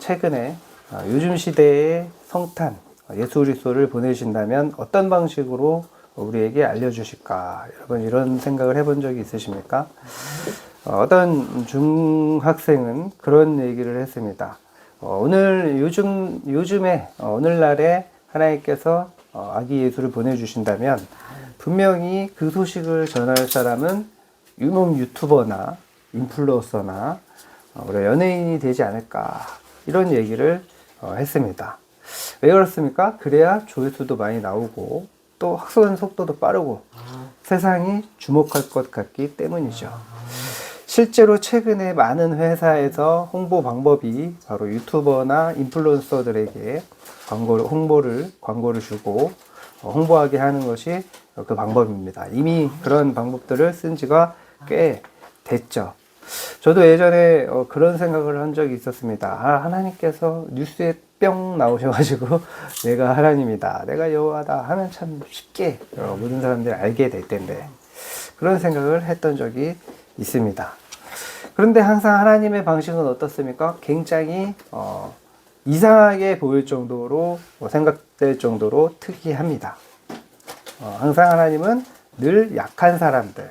최근에 요즘 시대의 성탄 예수 그리스도를 보내신다면 어떤 방식으로 우리에게 알려주실까? 여러분 이런 생각을 해본 적이 있으십니까? 어떤 중학생은 그런 얘기를 했습니다. 요즘에 오늘날에 하나님께서 아기 예수를 보내주신다면 분명히 그 소식을 전할 사람은 유명 유튜버나 인플루언서나 우리 연예인이 되지 않을까 이런 얘기를 했습니다. 왜 그렇습니까? 그래야 조회수도 많이 나오고 또 확산 속도도 빠르고 세상이 주목할 것 같기 때문이죠. 실제로 최근에 많은 회사에서 홍보 방법이 바로 유튜버나 인플루언서들에게 광고를 주고 홍보하게 하는 것이 그 방법입니다. 이미 그런 방법들을 쓴 지가 꽤 됐죠. 저도 예전에 그런 생각을 한 적이 있었습니다. 하나님께서 뉴스에 뿅 나오셔가지고 내가 하나님이다, 내가 여호와다 하면 참 쉽게 모든 사람들이 알게 될 텐데 그런 생각을 했던 적이 있습니다. 그런데 항상 하나님의 방식은 어떻습니까? 굉장히 이상하게 보일 정도로 생각될 정도로 특이합니다. 항상 하나님은 늘 약한 사람들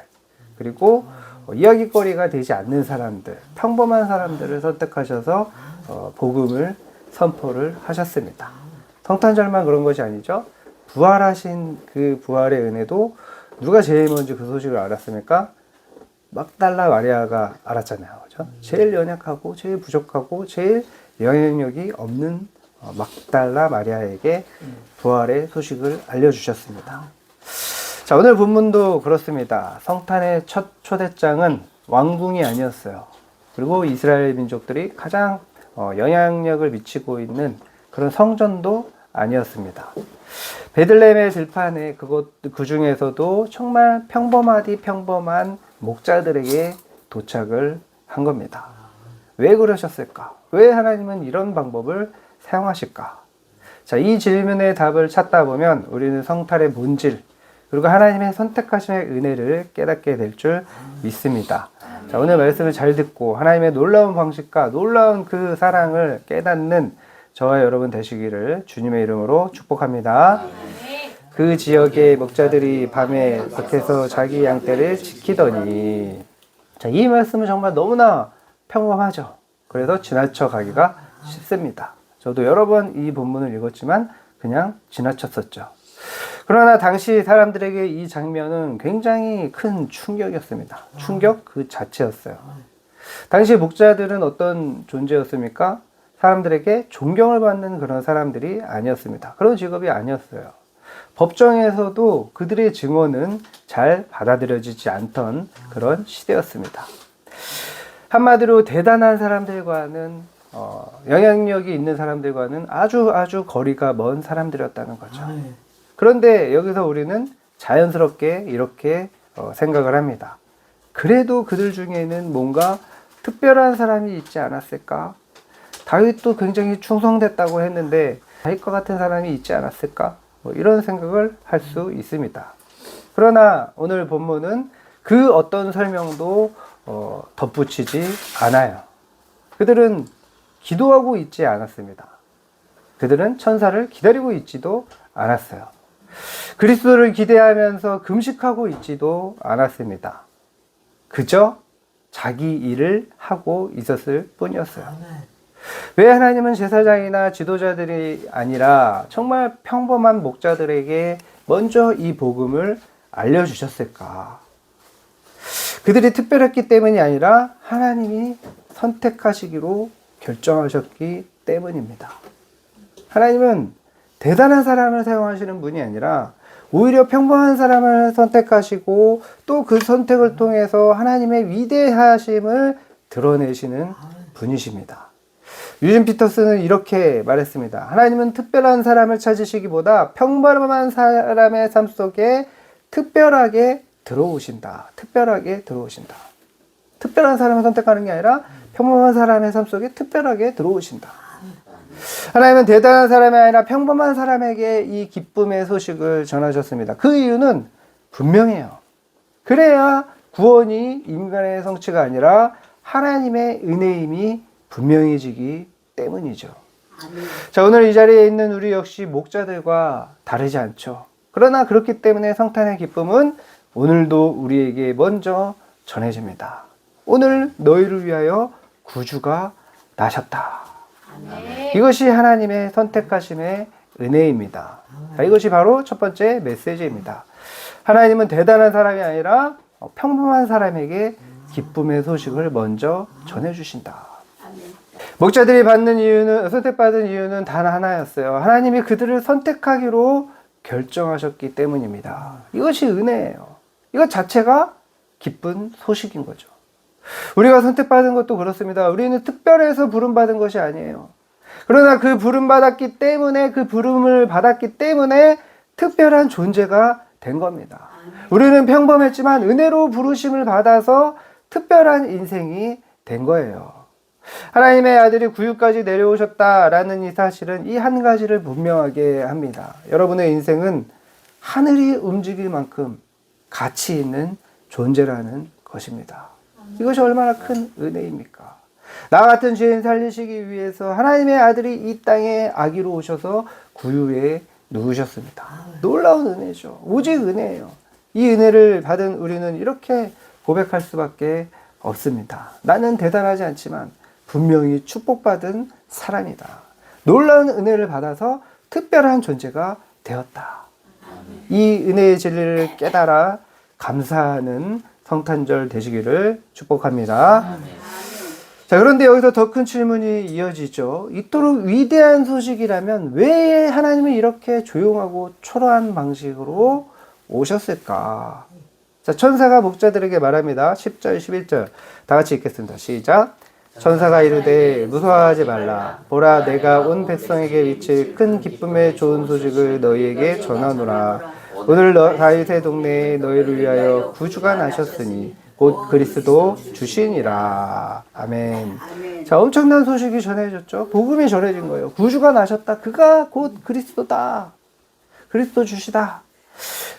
그리고 이야기거리가 되지 않는 사람들, 평범한 사람들을 선택하셔서 복음을 선포를 하셨습니다. 성탄절만 그런 것이 아니죠. 부활하신 그 부활의 은혜도 누가 제일 먼저 그 소식을 알았습니까? 막달라 마리아가 알았잖아요. 그렇죠? 제일 연약하고 제일 부족하고 제일 영향력이 없는 막달라 마리아에게 부활의 소식을 알려주셨습니다. 자, 오늘 본문도 그렇습니다. 성탄의 첫 초대장은 왕궁이 아니었어요. 그리고 이스라엘 민족들이 가장 영향력을 미치고 있는 그런 성전도 아니었습니다. 베들레헴의 들판에 그 중에서도 정말 평범한 목자들에게 도착을 한 겁니다. 왜 그러셨을까? 왜 하나님은 이런 방법을 사용하실까? 자, 이 질문의 답을 찾다 보면 우리는 성탄의 본질 그리고 하나님의 선택하심의 은혜를 깨닫게 될 줄 믿습니다. 자, 오늘 말씀을 잘 듣고 하나님의 놀라운 방식과 놀라운 그 사랑을 깨닫는 저와 여러분 되시기를 주님의 이름으로 축복합니다. 그 지역의 목자들이 밤에 겉에서 자기 양떼를 지키더니, 자, 이 말씀은 정말 너무나 평범하죠. 그래서 지나쳐 가기가 쉽습니다. 저도 여러 번 이 본문을 읽었지만 그냥 지나쳤었죠. 그러나 당시 사람들에게 이 장면은 굉장히 큰 충격이었습니다. 충격 그 자체였어요. 당시 목자들은 어떤 존재였습니까? 사람들에게 존경을 받는 그런 사람들이 아니었습니다. 그런 직업이 아니었어요. 법정에서도 그들의 증언은 잘 받아들여지지 않던 그런 시대였습니다. 한마디로 대단한 사람들과는 영향력이 있는 사람들과는 아주 거리가 먼 사람들이었다는 거죠. 그런데 여기서 우리는 자연스럽게 이렇게 생각을 합니다. 그래도 그들 중에는 뭔가 특별한 사람이 있지 않았을까? 다윗도 굉장히 충성됐다고 했는데 다윗과 같은 사람이 있지 않았을까? 이런 생각을 할 수 있습니다. 그러나 오늘 본문은 그 어떤 설명도 덧붙이지 않아요. 그들은 기도하고 있지 않았습니다. 그들은 천사를 기다리고 있지도 않았어요. 그리스도를 기대하면서 금식하고 있지도 않았습니다. 그저 자기 일을 하고 있었을 뿐이었어요. 왜 하나님은 제사장이나 지도자들이 아니라 정말 평범한 목자들에게 먼저 이 복음을 알려주셨을까? 그들이 특별했기 때문이 아니라 하나님이 선택하시기로 결정하셨기 때문입니다. 하나님은 대단한 사람을 사용하시는 분이 아니라 오히려 평범한 사람을 선택하시고 또 그 선택을 통해서 하나님의 위대하심을 드러내시는 분이십니다. 유진 피터스는 이렇게 말했습니다. 하나님은 특별한 사람을 찾으시기보다 평범한 사람의 삶 속에 특별하게 들어오신다. 특별한 사람을 선택하는 게 아니라 평범한 사람의 삶 속에 특별하게 들어오신다. 하나님은 대단한 사람이 아니라 평범한 사람에게 이 기쁨의 소식을 전하셨습니다. 그 이유는 분명해요. 그래야 구원이 인간의 성취가 아니라 하나님의 은혜임이 분명해지기 때문이죠. 자, 오늘 이 자리에 있는 우리 역시 목자들과 다르지 않죠. 그러나 그렇기 때문에 성탄의 기쁨은 오늘도 우리에게 먼저 전해집니다. 오늘 너희를 위하여 구주가 나셨다. 이것이 하나님의 선택하심의 은혜입니다. 자, 이것이 바로 첫 번째 메시지입니다. 하나님은 대단한 사람이 아니라 평범한 사람에게 기쁨의 소식을 먼저 전해주신다. 목자들이 선택받은 이유는 단 하나였어요. 하나님이 그들을 선택하기로 결정하셨기 때문입니다. 이것이 은혜예요. 이것 자체가 기쁜 소식인 거죠. 우리가 선택받은 것도 그렇습니다. 우리는 특별해서 부름받은 것이 아니에요. 그러나 그 부름을 받았기 때문에 특별한 존재가 된 겁니다. 우리는 평범했지만 은혜로 부르심을 받아서 특별한 인생이 된 거예요. 하나님의 아들이 구유까지 내려오셨다라는 이 사실은 이 한 가지를 분명하게 합니다. 여러분의 인생은 하늘이 움직일 만큼 가치 있는 존재라는 것입니다. 이것이 얼마나 큰 은혜입니까? 나 같은 죄인 살리시기 위해서 하나님의 아들이 이 땅에 아기로 오셔서 구유에 누우셨습니다. 놀라운 은혜죠. 오직 은혜예요. 이 은혜를 받은 우리는 이렇게 고백할 수밖에 없습니다. 나는 대단하지 않지만 분명히 축복받은 사람이다. 놀라운 은혜를 받아서 특별한 존재가 되었다. 이 은혜의 진리를 깨달아 감사하는 성탄절 되시기를 축복합니다. 자, 그런데 여기서 더 큰 질문이 이어지죠. 이토록 위대한 소식이라면 왜 하나님이 이렇게 조용하고 초라한 방식으로 오셨을까? 자, 천사가 목자들에게 말합니다. 10절, 11절. 다 같이 읽겠습니다. 시작. 천사가 이르되 무서워하지 말라. 보라, 내가 온 백성에게 미칠 큰 기쁨의 좋은 소식을 너희에게 전하노라. 오늘 다윗의 동네에 너희를 위하여 구주가 나셨으니 곧 그리스도 주시니라. 아멘. 자, 엄청난 소식이 전해졌죠. 복음이 전해진 거예요. 구주가 나셨다. 그가 곧 그리스도다. 그리스도 주시다.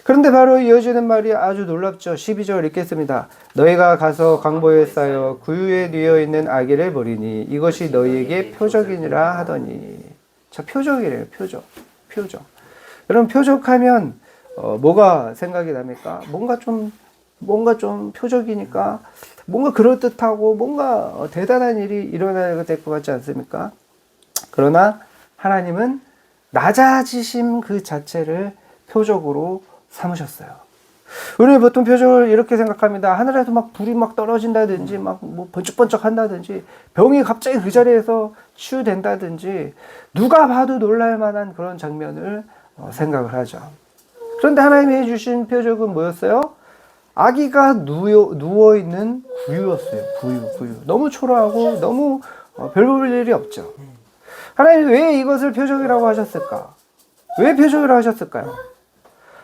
그런데 바로 이어지는 말이 아주 놀랍죠. 12절 읽겠습니다. 너희가 가서 강보에 쌓여 구유에 뉘어 있는 아기를 보리니 이것이 너희에게 표적이니라 하더니. 자, 표적이래요. 표적. 여러분, 표적하면 뭐가 생각이 납니까? 뭔가 좀 표적이니까 뭔가 그럴듯하고 뭔가 대단한 일이 일어나야 될 것 같지 않습니까? 그러나 하나님은 낮아지심 그 자체를 표적으로 삼으셨어요. 우리는 보통 표적을 이렇게 생각합니다. 하늘에서 막 불이 막 떨어진다든지 막 뭐 번쩍번쩍 한다든지 병이 갑자기 그 자리에서 치유된다든지 누가 봐도 놀랄 만한 그런 장면을 생각을 하죠. 그런데 하나님이 해주신 표적은 뭐였어요? 아기가 누워있는 구유였어요. 구유. 너무 초라하고 너무 별 볼 일이 없죠. 하나님이 왜 이것을 표적이라고 하셨을까? 왜 표적이라고 하셨을까요?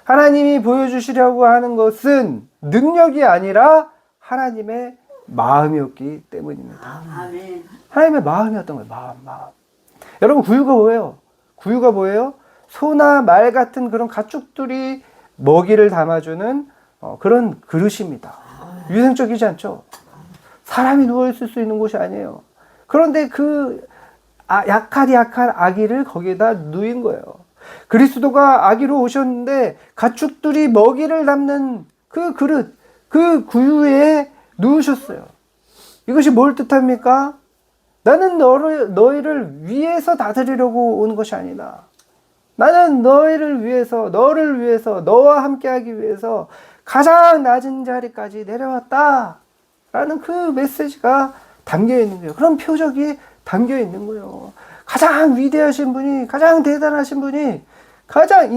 하나님이 보여주시려고 하는 것은 능력이 아니라 하나님의 마음이었기 때문입니다. 하나님의 마음이었던 거예요. 마음. 여러분, 구유가 뭐예요? 구유가 뭐예요? 소나 말 같은 그런 가축들이 먹이를 담아주는 그런 그릇입니다. 위생적이지 않죠? 사람이 누워있을 수 있는 곳이 아니에요. 그런데 그 약한 아기를 거기에다 누인 거예요. 그리스도가 아기로 오셨는데 가축들이 먹이를 담는 그 그릇, 그 구유에 누우셨어요. 이것이 뭘 뜻합니까? 나는 너희를 위해서 다스리려고 온 것이 아니다. 나는 너를 위해서, 너와 함께하기 위해서 가장 낮은 자리까지 내려왔다. 라는 그 메시지가 담겨 있는 거예요. 그런 표적이 담겨 있는 거예요. 가장 위대하신 분이, 가장 대단하신 분이, 가장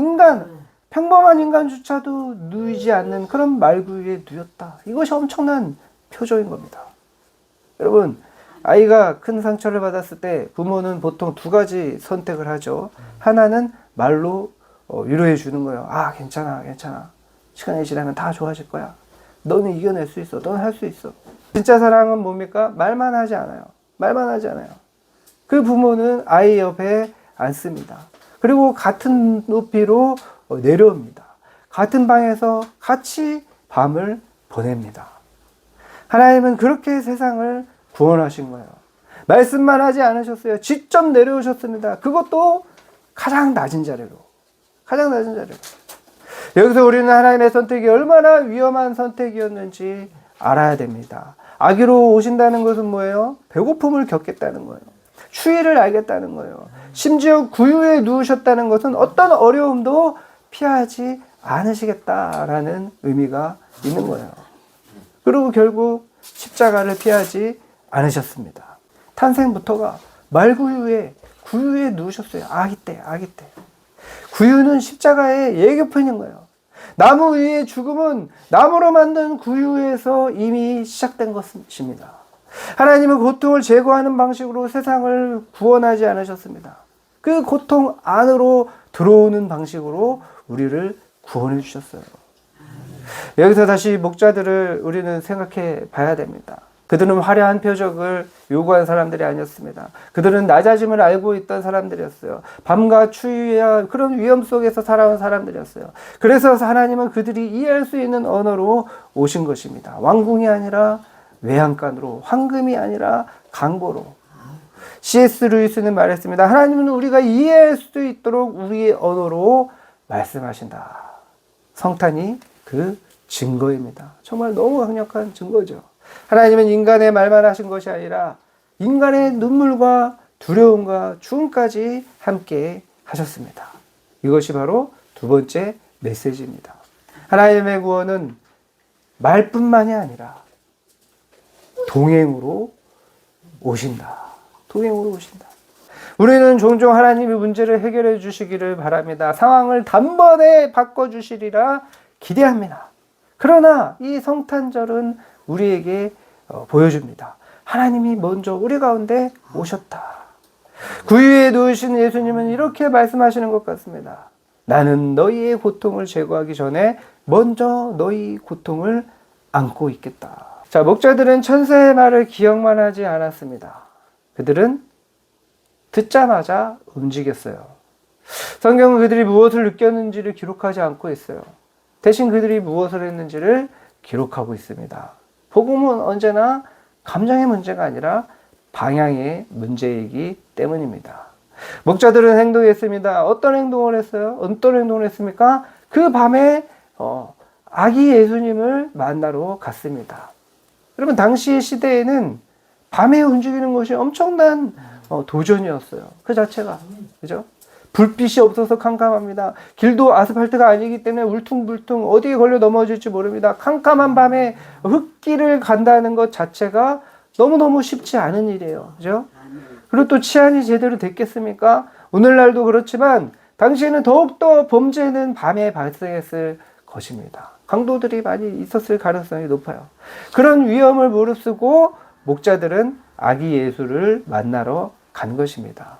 평범한 인간조차도 누이지 않는 그런 말구유에 누였다. 이것이 엄청난 표적인 겁니다. 여러분, 아이가 큰 상처를 받았을 때 부모는 보통 두 가지 선택을 하죠. 하나는 말로 위로해 주는 거예요. 아, 괜찮아. 시간이 지나면 다 좋아질 거야. 너는 이겨낼 수 있어. 너는 할 수 있어. 진짜 사랑은 뭡니까? 말만 하지 않아요. 그 부모는 아이 옆에 앉습니다. 그리고 같은 높이로 내려옵니다. 같은 방에서 같이 밤을 보냅니다. 하나님은 그렇게 세상을 구원하신 거예요. 말씀만 하지 않으셨어요. 직접 내려오셨습니다. 그것도 가장 낮은 자리로. 가장 낮은 자리로. 여기서 우리는 하나님의 선택이 얼마나 위험한 선택이었는지 알아야 됩니다. 아기로 오신다는 것은 뭐예요? 배고픔을 겪겠다는 거예요. 추위를 알겠다는 거예요. 심지어 구유에 누우셨다는 것은 어떤 어려움도 피하지 않으시겠다라는 의미가 있는 거예요. 그리고 결국 십자가를 피하지 않으셨습니다. 탄생부터가 말구유에 구유에 누우셨어요. 아기 때. 구유는 십자가의 예교편인 거예요. 나무 위의 죽음은 나무로 만든 구유에서 이미 시작된 것입니다. 하나님은 고통을 제거하는 방식으로 세상을 구원하지 않으셨습니다. 그 고통 안으로 들어오는 방식으로 우리를 구원해 주셨어요. 여기서 다시 목자들을 우리는 생각해 봐야 됩니다. 그들은 화려한 표적을 요구한 사람들이 아니었습니다. 그들은 낮아짐을 알고 있던 사람들이었어요. 밤과 추위와 그런 위험 속에서 살아온 사람들이었어요. 그래서 하나님은 그들이 이해할 수 있는 언어로 오신 것입니다. 왕궁이 아니라 외양간으로, 황금이 아니라 강보로. C.S. 루이스는 말했습니다. 하나님은 우리가 이해할 수 있도록 우리의 언어로 말씀하신다. 성탄이 그 증거입니다. 정말 너무 강력한 증거죠. 하나님은 인간의 말만 하신 것이 아니라 인간의 눈물과 두려움과 죽음까지 함께 하셨습니다. 이것이 바로 두 번째 메시지입니다. 하나님의 구원은 말뿐만이 아니라 동행으로 오신다. 동행으로 오신다. 우리는 종종 하나님이 문제를 해결해 주시기를 바랍니다. 상황을 단번에 바꿔주시리라 기대합니다. 그러나 이 성탄절은 우리에게 보여줍니다. 하나님이 먼저 우리 가운데 오셨다. 구유에 누우신 예수님은 이렇게 말씀하시는 것 같습니다. 나는 너희의 고통을 제거하기 전에 먼저 너희 고통을 안고 있겠다. 자, 목자들은 천사의 말을 기억만 하지 않았습니다. 그들은 듣자마자 움직였어요. 성경은 그들이 무엇을 느꼈는지를 기록하지 않고 있어요. 대신 그들이 무엇을 했는지를 기록하고 있습니다. 복음은 언제나 감정의 문제가 아니라 방향의 문제이기 때문입니다. 목자들은 행동했습니다. 어떤 행동을 했어요? 어떤 행동을 했습니까? 그 밤에 아기 예수님을 만나러 갔습니다. 여러분, 당시 시대에는 밤에 움직이는 것이 엄청난 도전이었어요. 그 자체가. 그죠? 불빛이 없어서 캄캄합니다. 길도 아스팔트가 아니기 때문에 울퉁불퉁 어디에 걸려 넘어질지 모릅니다. 캄캄한 밤에 흙길을 간다는 것 자체가 너무너무 쉽지 않은 일이에요. 그죠? 그리고 또 치안이 제대로 됐겠습니까? 오늘날도 그렇지만 당시에는 더욱더 범죄는 밤에 발생했을 것입니다. 강도들이 많이 있었을 가능성이 높아요. 그런 위험을 무릅쓰고 목자들은 아기 예수를 만나러 간 것입니다.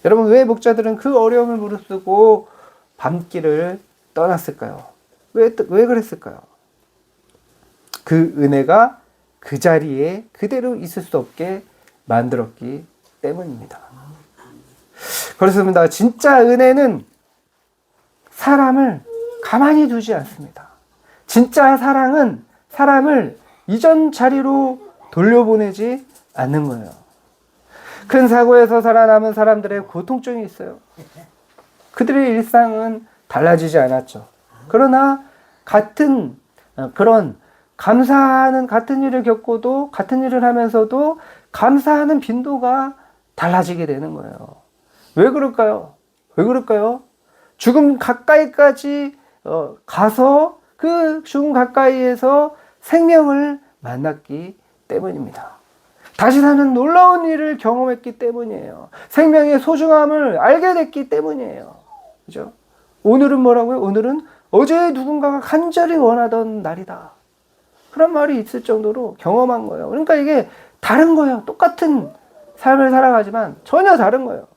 여러분, 왜 목자들은 그 어려움을 무릅쓰고 밤길을 떠났을까요? 왜 그랬을까요? 그 은혜가 그 자리에 그대로 있을 수 없게 만들었기 때문입니다. 그렇습니다. 진짜 은혜는 사람을 가만히 두지 않습니다. 진짜 사랑은 사람을 이전 자리로 돌려보내지 않는 거예요. 큰 사고에서 살아남은 사람들의 고통증이 있어요. 그들의 일상은 달라지지 않았죠. 그러나 같은 그런 감사하는 같은 일을 겪고도 같은 일을 하면서도 감사하는 빈도가 달라지게 되는 거예요. 왜 그럴까요? 왜 그럴까요? 죽음 가까이까지 가서 그 죽음 가까이에서 생명을 만났기 때문입니다. 다시 사는 놀라운 일을 경험했기 때문이에요. 생명의 소중함을 알게 됐기 때문이에요. 그죠? 오늘은 뭐라고요? 오늘은 어제 누군가가 간절히 원하던 날이다. 그런 말이 있을 정도로 경험한 거예요. 그러니까 이게 다른 거예요. 똑같은 삶을 살아가지만 전혀 다른 거예요.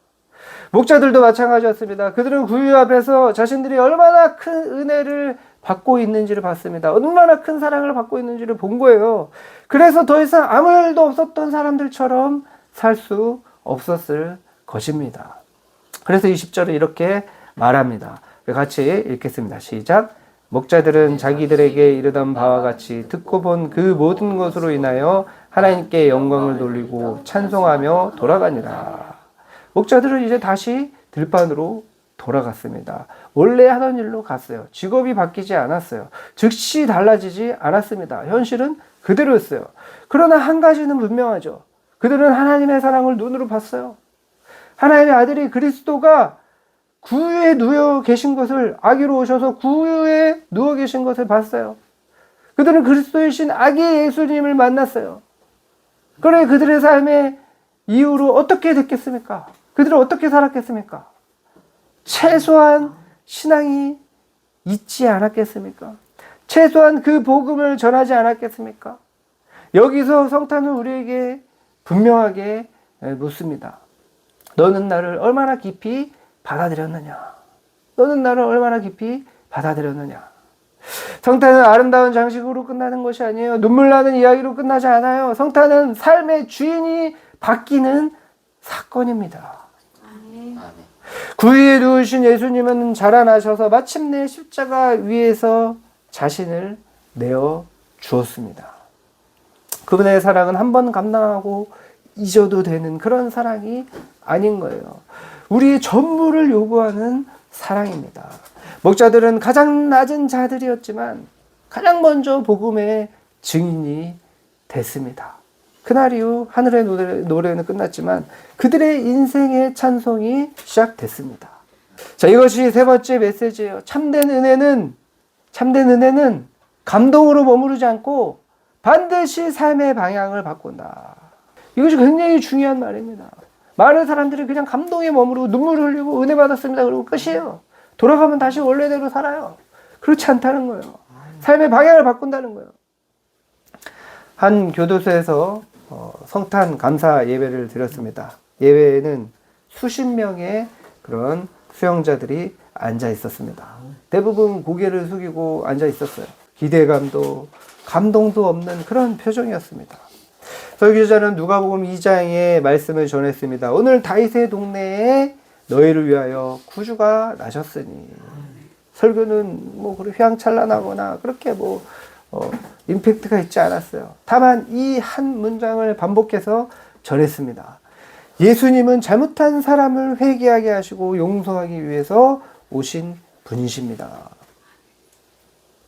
목자들도 마찬가지였습니다. 그들은 구유 앞에서 자신들이 얼마나 큰 은혜를 받고 있는지를 봤습니다. 얼마나 큰 사랑을 받고 있는지를 본 거예요. 그래서 더 이상 아무 일도 없었던 사람들처럼 살 수 없었을 것입니다. 그래서 20절에 이렇게 말합니다. 같이 읽겠습니다. 시작. 목자들은 자기들에게 이르던 바와 같이 듣고 본 그 모든 것으로 인하여 하나님께 영광을 돌리고 찬송하며 돌아가니라. 목자들은 이제 다시 들판으로 돌아갔습니다. 원래 하던 일로 갔어요. 직업이 바뀌지 않았어요. 즉시 달라지지 않았습니다. 현실은 그대로였어요. 그러나 한 가지는 분명하죠. 그들은 하나님의 사랑을 눈으로 봤어요. 하나님의 아들이 그리스도가 구유에 누워 계신 것을, 아기로 오셔서 구유에 누워 계신 것을 봤어요. 그들은 그리스도의 신 아기 예수님을 만났어요. 그래 그들의 삶의 이후로 어떻게 됐겠습니까? 그들은 어떻게 살았겠습니까? 최소한 신앙이 있지 않았겠습니까? 최소한 그 복음을 전하지 않았겠습니까? 여기서 성탄은 우리에게 분명하게 묻습니다. 너는 나를 얼마나 깊이 받아들였느냐? 너는 나를 얼마나 깊이 받아들였느냐? 성탄은 아름다운 장식으로 끝나는 것이 아니에요. 눈물 나는 이야기로 끝나지 않아요. 성탄은 삶의 주인이 바뀌는 사건입니다. 구유에 누우신 예수님은 자라나셔서 마침내 십자가 위에서 자신을 내어 주었습니다. 그분의 사랑은 한 번 감당하고 잊어도 되는 그런 사랑이 아닌 거예요. 우리의 전부를 요구하는 사랑입니다. 목자들은 가장 낮은 자들이었지만 가장 먼저 복음의 증인이 됐습니다. 그날 이후 하늘의 노래는 끝났지만 그들의 인생의 찬송이 시작됐습니다. 자, 이것이 세 번째 메시지예요. 참된 은혜는 감동으로 머무르지 않고 반드시 삶의 방향을 바꾼다. 이것이 굉장히 중요한 말입니다. 많은 사람들이 그냥 감동에 머무르고 눈물을 흘리고 은혜 받았습니다. 그리고 끝이에요. 돌아가면 다시 원래대로 살아요. 그렇지 않다는 거예요. 삶의 방향을 바꾼다는 거예요. 한 교도소에서 성탄 감사 예배를 드렸습니다. 예배에는 수십 명의 그런 수용자들이 앉아 있었습니다. 대부분 고개를 숙이고 앉아 있었어요. 기대감도 감동도 없는 그런 표정이었습니다. 설교자는 누가복음 2장의 말씀을 전했습니다. 오늘 다윗의 동네에 너희를 위하여 구주가 나셨으니. 설교는 뭐 휘황찬란하거나 그렇게 임팩트가 있지 않았어요. 다만 이 한 문장을 반복해서 전했습니다. 예수님은 잘못한 사람을 회개하게 하시고 용서하기 위해서 오신 분이십니다.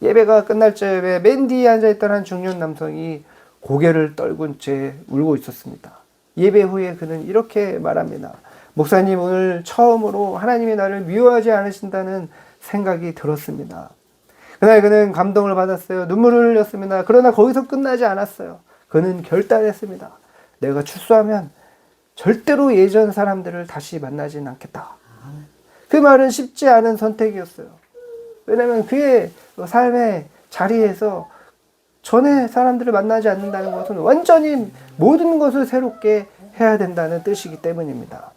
예배가 끝날 즈음에 맨 뒤에 앉아있던 한 중년 남성이 고개를 떨군 채 울고 있었습니다. 예배 후에 그는 이렇게 말합니다. 목사님, 오늘 처음으로 하나님이 나를 미워하지 않으신다는 생각이 들었습니다. 그날 그는 감동을 받았어요. 눈물을 흘렸습니다. 그러나 거기서 끝나지 않았어요. 그는 결단했습니다. 내가 출소하면 절대로 예전 사람들을 다시 만나진 않겠다. 그 말은 쉽지 않은 선택이었어요. 왜냐하면 그의 삶의 자리에서 전에 사람들을 만나지 않는다는 것은 완전히 모든 것을 새롭게 해야 된다는 뜻이기 때문입니다.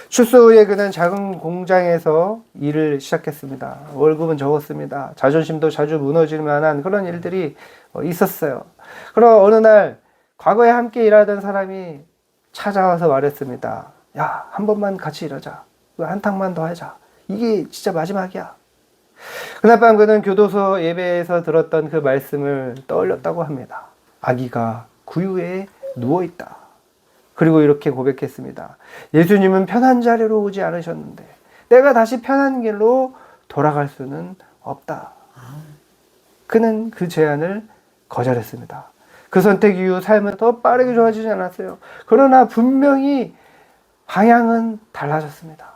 출소 후에 그는 작은 공장에서 일을 시작했습니다. 월급은 적었습니다. 자존심도 자주 무너질 만한 그런 일들이 있었어요. 그러나 어느 날 과거에 함께 일하던 사람이 찾아와서 말했습니다. 야, 한 번만 같이 일하자. 한 탕만 더 하자. 이게 진짜 마지막이야. 그날 밤 그는 교도소 예배에서 들었던 그 말씀을 떠올렸다고 합니다. 아기가 구유에 누워있다. 그리고 이렇게 고백했습니다. 예수님은 편한 자리로 오지 않으셨는데 내가 다시 편한 길로 돌아갈 수는 없다. 그는 그 제안을 거절했습니다. 그 선택 이후 삶은 더 빠르게 좋아지지 않았어요. 그러나 분명히 방향은 달라졌습니다.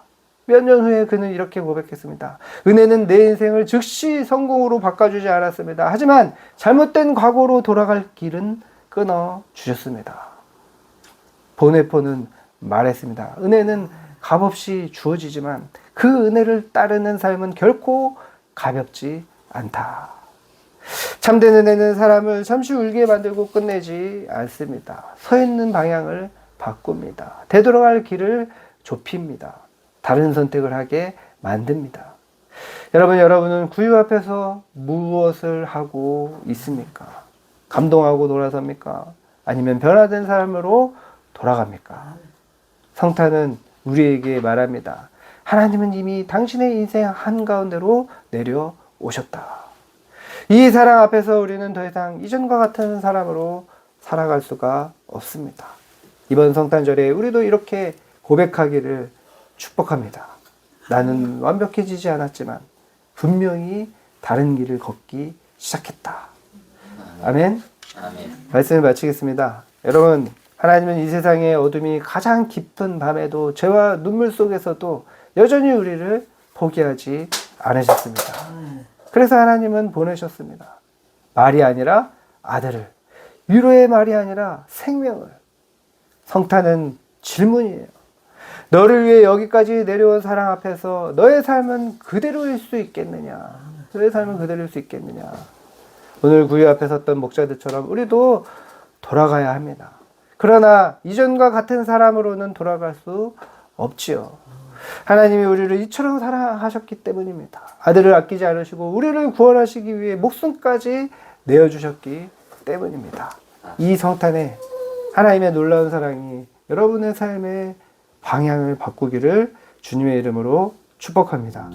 몇 년 후에 그는 이렇게 고백했습니다. 은혜는 내 인생을 즉시 성공으로 바꿔주지 않았습니다. 하지만 잘못된 과거로 돌아갈 길은 끊어주셨습니다. 보네포는 말했습니다. 은혜는 값없이 주어지지만 그 은혜를 따르는 삶은 결코 가볍지 않다. 참된 은혜는 사람을 잠시 울게 만들고 끝내지 않습니다. 서 있는 방향을 바꿉니다. 되돌아갈 길을 좁힙니다. 다른 선택을 하게 만듭니다. 여러분은 구유 앞에서 무엇을 하고 있습니까? 감동하고 돌아섭니까? 아니면 변화된 사람으로 돌아갑니까? 성탄은 우리에게 말합니다. 하나님은 이미 당신의 인생 한가운데로 내려오셨다. 이 사랑 앞에서 우리는 더 이상 이전과 같은 사람으로 살아갈 수가 없습니다. 이번 성탄절에 우리도 이렇게 고백하기를 축복합니다. 나는 완벽해지지 않았지만 분명히 다른 길을 걷기 시작했다. 아멘. 말씀을 마치겠습니다. 여러분, 하나님은 이 세상의 어둠이 가장 깊은 밤에도 죄와 눈물 속에서도 여전히 우리를 포기하지 않으셨습니다. 그래서 하나님은 보내셨습니다. 말이 아니라 아들을, 위로의 말이 아니라 생명을. 성탄은 질문이에요. 너를 위해 여기까지 내려온 사랑 앞에서 너의 삶은 그대로일 수 있겠느냐? 너의 삶은 그대로일 수 있겠느냐? 오늘 구유 앞에 섰던 목자들처럼 우리도 돌아가야 합니다. 그러나 이전과 같은 사람으로는 돌아갈 수 없지요. 하나님이 우리를 이처럼 사랑하셨기 때문입니다. 아들을 아끼지 않으시고 우리를 구원하시기 위해 목숨까지 내어주셨기 때문입니다. 이 성탄에 하나님의 놀라운 사랑이 여러분의 삶의 방향을 바꾸기를 주님의 이름으로 축복합니다.